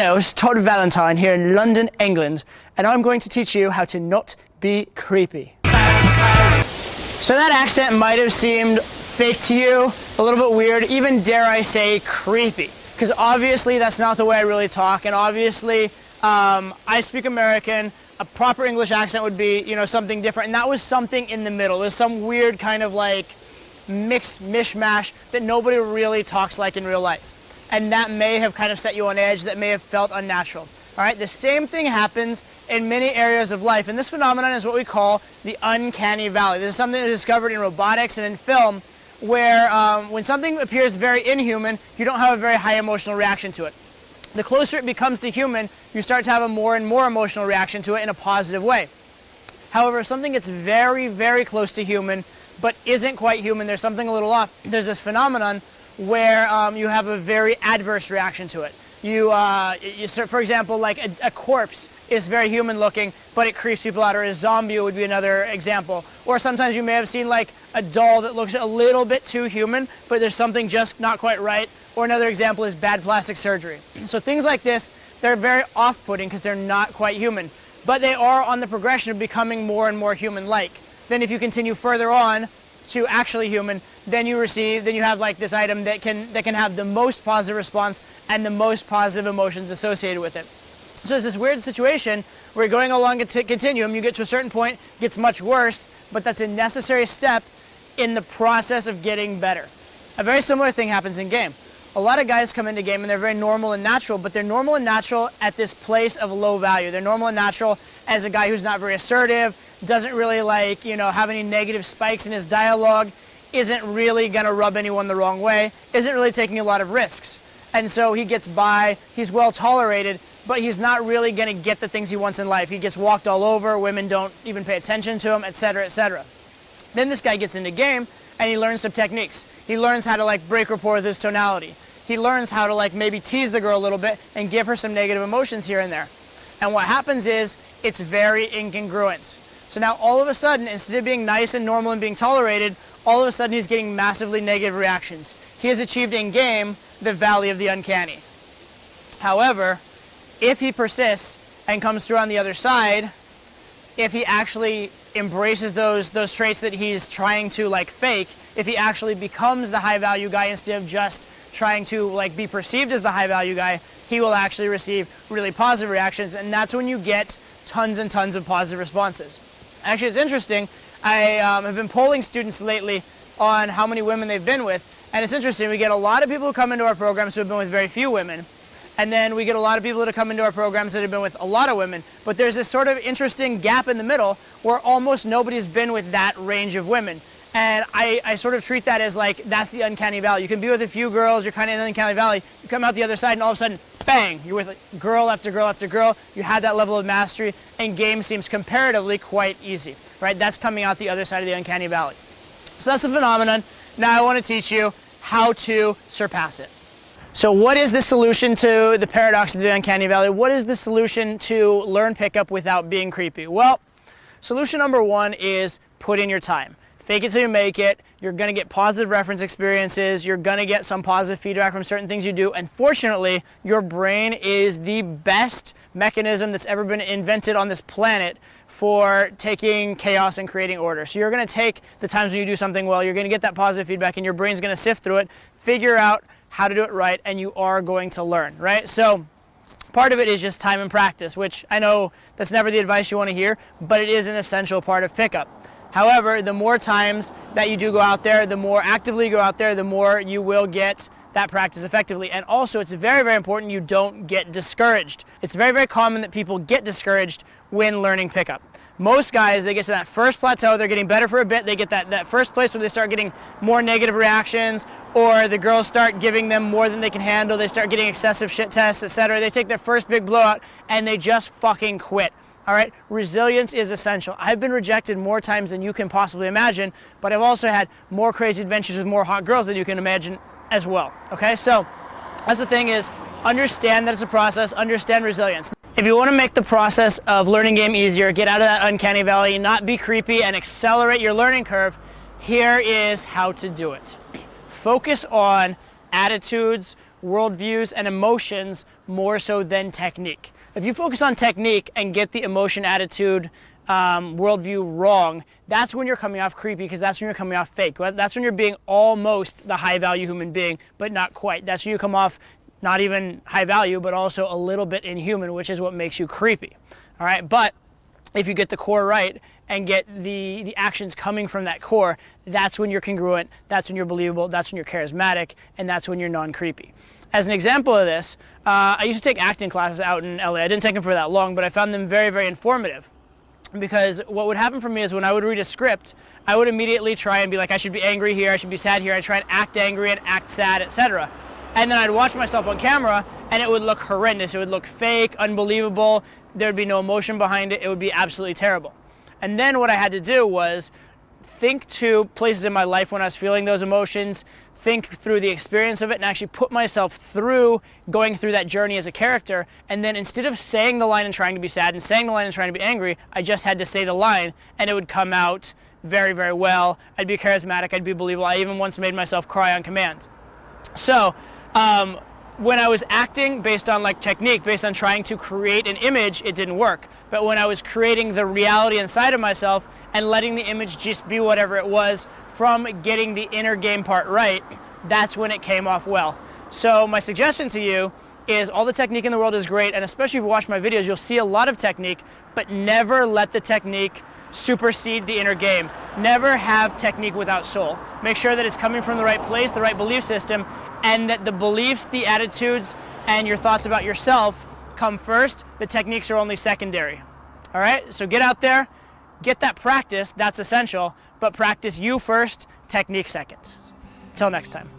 Hello, it's Todd Valentine here in London, England, and I'm going to teach you how to not be creepy. So that accent might have seemed fake to you, a little bit weird, even dare I say creepy, because obviously that's not the way I really talk, and obviously I speak American. A proper English accent would be, something different, and that was something in the middle. There's some weird kind of like mixed mishmash that nobody really talks like in real life. And that may have kind of set you on edge, that may have felt unnatural. All right, the same thing happens in many areas of life, and this phenomenon is what we call the uncanny valley. This is something that's discovered in robotics and in film, where when something appears very inhuman, you don't have a very high emotional reaction to it. The closer it becomes to human, you start to have a more and more emotional reaction to it in a positive way. However, if something gets very, very close to human, but isn't quite human, there's something a little off, there's this phenomenon where you have a very adverse reaction to it. For example, like a corpse is very human looking, but it creeps people out, or a zombie would be another example. Or sometimes you may have seen like a doll that looks a little bit too human, but there's something just not quite right. Or another example is bad plastic surgery. So things like this, they're very off-putting because they're not quite human, but they are on the progression of becoming more and more human-like. Then if you continue further on to actually human, then you have like this item that can have the most positive response and the most positive emotions associated with it. So it's this weird situation where you're going along a continuum, you get to a certain point, it gets much worse, but that's a necessary step in the process of getting better. A very similar thing happens in game. A lot of guys come into game and they're very normal and natural, but they're normal and natural at this place of low value. They're normal and natural as a guy who's not very assertive, doesn't really have any negative spikes in his dialogue, isn't really going to rub anyone the wrong way, isn't really taking a lot of risks. And so he gets by, he's well tolerated, but he's not really going to get the things he wants in life. He gets walked all over, women don't even pay attention to him, etc., etc. Then this guy gets into game and he learns some techniques. He learns how to break rapport with his tonality. He learns how to maybe tease the girl a little bit and give her some negative emotions here and there. And what happens is it's very incongruent. So now all of a sudden, instead of being nice and normal and being tolerated, all of a sudden he's getting massively negative reactions. He has achieved in game the valley of the uncanny. However, if he persists and comes through on the other side, if he actually embraces those traits that he's trying to fake, if he actually becomes the high value guy instead of just trying to be perceived as the high value guy, he will actually receive really positive reactions, and that's when you get tons and tons of positive responses. Actually, it's interesting. I have been polling students lately on how many women they've been with, and it's interesting. We get a lot of people who come into our programs who have been with very few women, and then we get a lot of people that have come into our programs that have been with a lot of women, but there's this sort of interesting gap in the middle where almost nobody's been with that range of women. And I sort of treat that as that's the uncanny valley. You can be with a few girls, you're kind of in the uncanny valley, you come out the other side and all of a sudden, bang, you're with girl after girl after girl, you had that level of mastery, and game seems comparatively quite easy, right? That's coming out the other side of the uncanny valley. So that's the phenomenon. Now I want to teach you how to surpass it. So what is the solution to the paradox of the uncanny valley? What is the solution to learn pickup without being creepy? Well, solution number one is put in your time. Fake it till you make it. You're going to get positive reference experiences. You're going to get some positive feedback from certain things you do. And fortunately, your brain is the best mechanism that's ever been invented on this planet for taking chaos and creating order. So you're going to take the times when you do something well, you're going to get that positive feedback, and your brain's going to sift through it, figure out how to do it right, and you are going to learn, right? So part of it is just time and practice, which I know that's never the advice you want to hear, but it is an essential part of pickup. However, the more times that you do go out there, the more actively you go out there, the more you will get that practice effectively. And also, it's very, very important you don't get discouraged. It's very, very common that people get discouraged when learning pickup. Most guys, they get to that first plateau, they're getting better for a bit, they get that first place where they start getting more negative reactions, or the girls start giving them more than they can handle, they start getting excessive shit tests, etc. They take their first big blowout, and they just fucking quit. All right, resilience is essential. I've been rejected more times than you can possibly imagine, but I've also had more crazy adventures with more hot girls than you can imagine as well. Okay, so that's the thing is, understand that it's a process, understand resilience. If you want to make the process of learning game easier, get out of that uncanny valley, not be creepy, and accelerate your learning curve, here is how to do it. Focus on attitudes, worldviews and emotions more so than technique. If you focus on technique and get the emotion, attitude, worldview wrong, that's when you're coming off creepy, because that's when you're coming off fake. That's when you're being almost the high value human being, but not quite. That's when you come off not even high value, but also a little bit inhuman, which is what makes you creepy. All right, but if you get the core right and get the actions coming from that core, that's when you're congruent, that's when you're believable, that's when you're charismatic, and that's when you're non-creepy. As an example of this, I used to take acting classes out in LA. I didn't take them for that long, but I found them very, very informative. Because what would happen for me is when I would read a script, I would immediately try and be like, I should be angry here, I should be sad here, I'd try and act angry and act sad, etc. And then I'd watch myself on camera, and it would look horrendous. It would look fake, unbelievable, there would be no emotion behind it, it would be absolutely terrible. And then what I had to do was think to places in my life when I was feeling those emotions, think through the experience of it, and actually put myself through going through that journey as a character. And then instead of saying the line and trying to be sad and saying the line and trying to be angry, I just had to say the line, and it would come out very, very well. I'd be charismatic, I'd be believable. I even once made myself cry on command. So when I was acting based on like technique, based on trying to create an image, it didn't work. But when I was creating the reality inside of myself and letting the image just be whatever it was, from getting the inner game part right, that's when it came off well. So my suggestion to you is all the technique in the world is great, and especially if you watch my videos, you'll see a lot of technique, but never let the technique supersede the inner game. Never have technique without soul. Make sure that it's coming from the right place, the right belief system, and that the beliefs, the attitudes, and your thoughts about yourself come first. The techniques are only secondary. All right, so get out there, get that practice, that's essential, but practice you first, technique second. Till next time.